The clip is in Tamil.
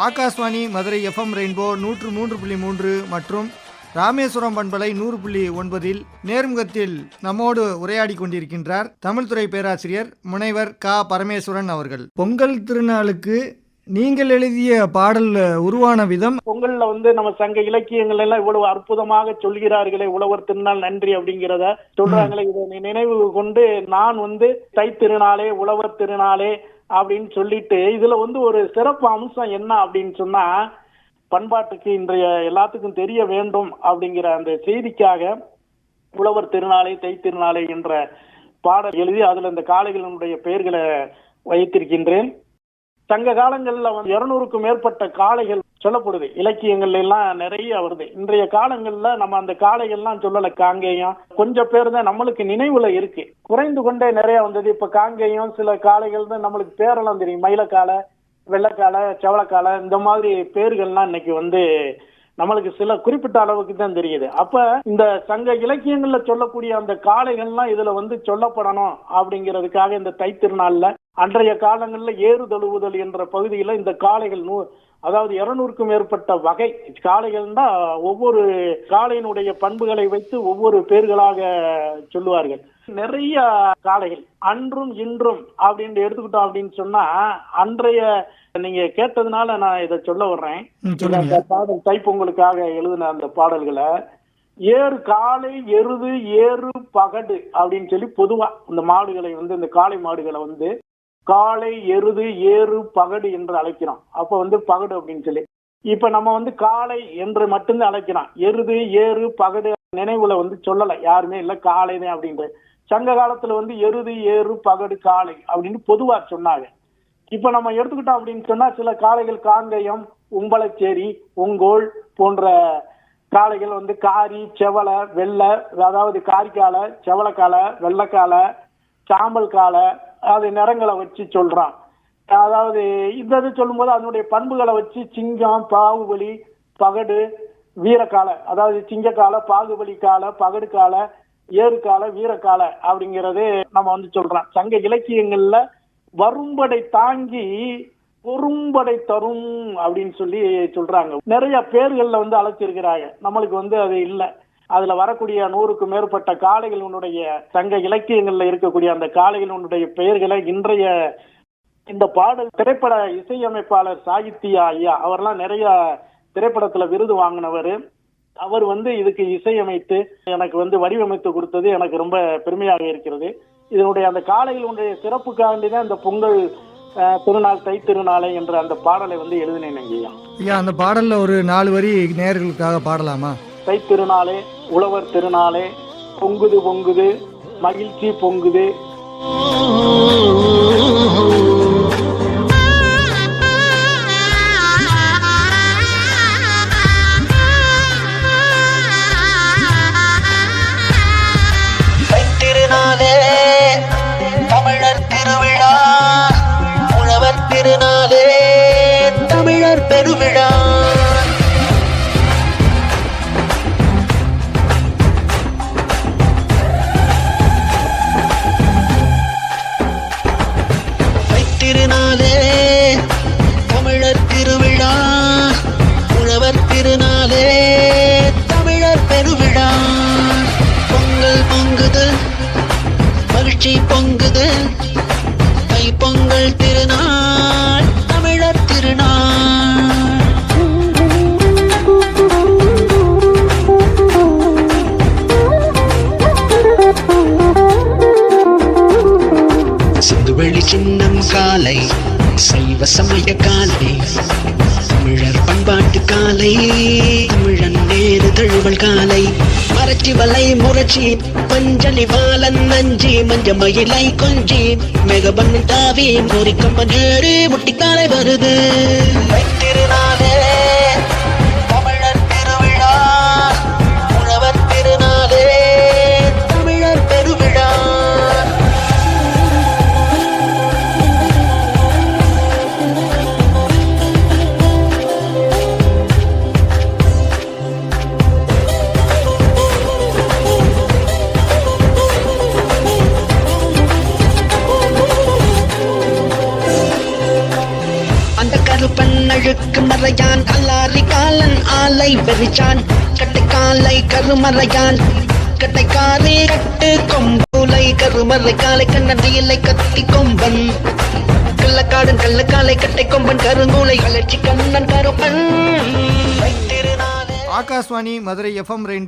ஆகாஷ்வாணி மதுரை FM ரெயின்போ 103.3 மற்றும் ராமேஸ்வரம் பண்பலை 100.9 நேர்முகத்தில் நம்மோடு உரையாடி கொண்டிருக்கின்றார் தமிழ்துறை பேராசிரியர் முனைவர் க. பரமேஸ்வரன் அவர்கள். பொங்கல் திருநாளுக்கு நீங்கள் எழுதிய பாடல் உருவான விதம், பொங்கல்ல நம்ம சங்க இலக்கியங்கள் எல்லாம் இவ்வளவு அற்புதமாக சொல்கிறார்களே, உழவர் திருநாள் நன்றி அப்படிங்கிறத சொல்றாங்களே, இதை நினைவு கொண்டு நான் தை திருநாளே உழவர் திருநாளே அப்படின்னு சொல்லிட்டு இதுல ஒரு சிறப்பு அம்சம் என்ன அப்படின்னு சொன்னா, பண்பாட்டுக்கு இன்றைய எல்லாத்துக்கும் தெரிய வேண்டும் அப்படிங்கிற அந்த செய்திக்காக உழவர் திருநாளே தை திருநாளே என்ற பாடல் எழுதி அதுல இந்த காளைகளுடைய பெயர்களை வைத்திருக்கின்றேன். சங்க காலங்கள்ல 200க்கும் மேற்பட்ட காளைகள் சொல்லப்படுது, இலக்கியங்கள்ல எல்லாம் நிறைய வருது. இன்றைய காலங்கள்ல நம்ம அந்த காளைகள்லாம் சொல்லல, காங்கேயம் கொஞ்சம் பேர் தான் நம்மளுக்கு நினைவுல இருக்கு, குறைந்து கொண்டே நிறைய வந்தது. இப்ப காங்கேயம் சில காளைகள் தான் நம்மளுக்கு பேரெல்லாம் தெரியும், மயிலக்காலை, வெள்ளைக்காலை, செவளக்காலை, இந்த மாதிரி பேர்கள்லாம் இன்னைக்கு நம்மளுக்கு சில குறிப்பிட்ட அளவுக்கு தான் தெரியுது. அப்ப இந்த சங்க இலக்கியங்கள்ல சொல்லக்கூடிய அந்த காளைகள்லாம் இதுல சொல்லப்படணும் அப்படிங்கிறதுக்காக இந்த தை திருநாள்ல அன்றைய காலங்கள்ல ஏறு தழுவுதல் என்ற பகுதியில இந்த காளைகள் அதாவது 200க்கும் மேற்பட்ட வகை காளைகள் தான், ஒவ்வொரு காளையினுடைய பண்புகளை வைத்து ஒவ்வொரு பேர்களாக சொல்லுவார்கள். நிறைய காளைகள் அன்றும் இன்றும் அப்படின்னு எடுத்துக்கிட்டோம் அப்படின்னு சொன்னா, அன்றைய நீங்க கேட்டதுனால நான் இதை சொல்ல வர்றேன். பாடல் தைப்பொங்கலுக்காக எழுதின அந்த பாடல்களை ஏறு காளை எருது ஏறு பகடு அப்படின்னு சொல்லி பொதுவா இந்த மாடுகளை இந்த காளை மாடுகளை காளை எருது ஏறு பகடு என்று அழைக்கிறோம். அப்ப பகடு அப்படின்னு சொல்லி இப்ப நம்ம காளை என்று மட்டும்தான் அழைக்கிறோம், எருது ஏறு பகடு நினைவுல சொல்லல யாருமே இல்ல, காளைதான் அப்படின்ட்டு. சங்க காலத்துல எருது ஏறு பகடு காளை அப்படின்னு பொதுவா சொன்னாங்க. இப்ப நம்ம எடுத்துக்கிட்டோம் அப்படின்னு சொன்னா, சில காளைகள் காங்கயம், உம்பளச்சேரி, உங்கோல் போன்ற காளைகள் காரி, செவலை, வெள்ளை, அதாவது காரிக்காலை, செவலைக்காலை, வெள்ளைக்காலை, சாம்பல் காலை, அது நிறங்களை வச்சு சொல்றான். அதாவது இந்த சொல்லும் போது அதனுடைய பண்புகளை வச்சு சிங்கம், பாகுபலி, பகடு, வீரக்காலை, அதாவது சிங்கக்காலை, பாகுபலி காலை, பகடு காலை, ஏறு காலை, வீரக்காலை அப்படிங்கறது நம்ம சொல்றோம். சங்க இலக்கியங்கள்ல வரும்படை தாங்கி பொறும்படை தரும் அப்படின்னு சொல்லி சொல்றாங்க. நிறைய பேர்கள்ல அழைச்சிருக்கிறாங்க. நம்மளுக்கு அது இல்லை. அதுல வரக்கூடிய 100க்கும் மேற்பட்ட காளைகளுடைய சங்க இலக்கியங்கள்ல இருக்கக்கூடிய அந்த காளைகளுடைய பெயர்களை இன்றைய இந்த பாடல் திரைப்பட இசையமைப்பாளர் சாகித்யா ஐயா அவர்லாம் நிறைய திரைப்படத்துல விருது வாங்கினவர். அவர் இதுக்கு இசையமைத்து எனக்கு வடிவமைத்து கொடுத்தது எனக்கு ரொம்ப பெருமையாக இருக்கிறது. இதனுடைய அந்த காளைகளுடைய சிறப்புக்காண்டிதான் இந்த பொங்கல் திருநாள் தை திருநாளை என்ற அந்த பாடலை எழுதினேன் ஐயா. அந்த பாடல்ல ஒரு 4 வரி நேயர்களுக்காக பாடலாமா? தை திருநாளே உழவர் திருநாளே பொங்குது பொங்குது மகிழ்ச்சி பொங்குது. திருநாளே தமிழர் திருவிழா, உழவர் திருநாளே தமிழர் பெருவிழா. திருநாளே தமிழர் திருவிழா, உழவர் திருநாளே தமிழர் பெருவிழா. பொங்கல் பொங்குது மகிழ்ச்சி பொங்குது, தை பொங்கல் திருநாள் தமிழர் திருநாள். சிந்துவெளி சின்னம் காலை, சைவ சமய காலை, தமிழர் பண்பாட்டு காலை, தமிழன் நேரு தழுவல் காலை, மரச்சி வலை முரட்சி பஞ்சலி வாலன் நஞ்சி மஞ்ச மயிலை கொஞ்சி மெகபன் தாவி முறிக்கம்பன் ஏறி முட்டிக்காலை வருது. திருநாளே தமிழர் திருவிழா, உழவர் திருநாளே தமிழர் பெருவிழா. அந்த கருப்பன் அழுக்கு மறையான் அல்லாரி காலன் ஆலை வெறிச்சான் கட்டைக்காலை கருமறையான் கட்டைக்காரே கட்டு கொம்புலை கருமறை காலை கண்ணந்தியிலை கத்தி கொம்பன் கள்ளக்காடன் கள்ளக்காலை கட்டை கொம்பன் கருங்கூலை வளர்ச்சி கண்ணன் கருப்பன் ஆகாஷ்வாணி மதுரை எஃப்எம் ரெயின்போ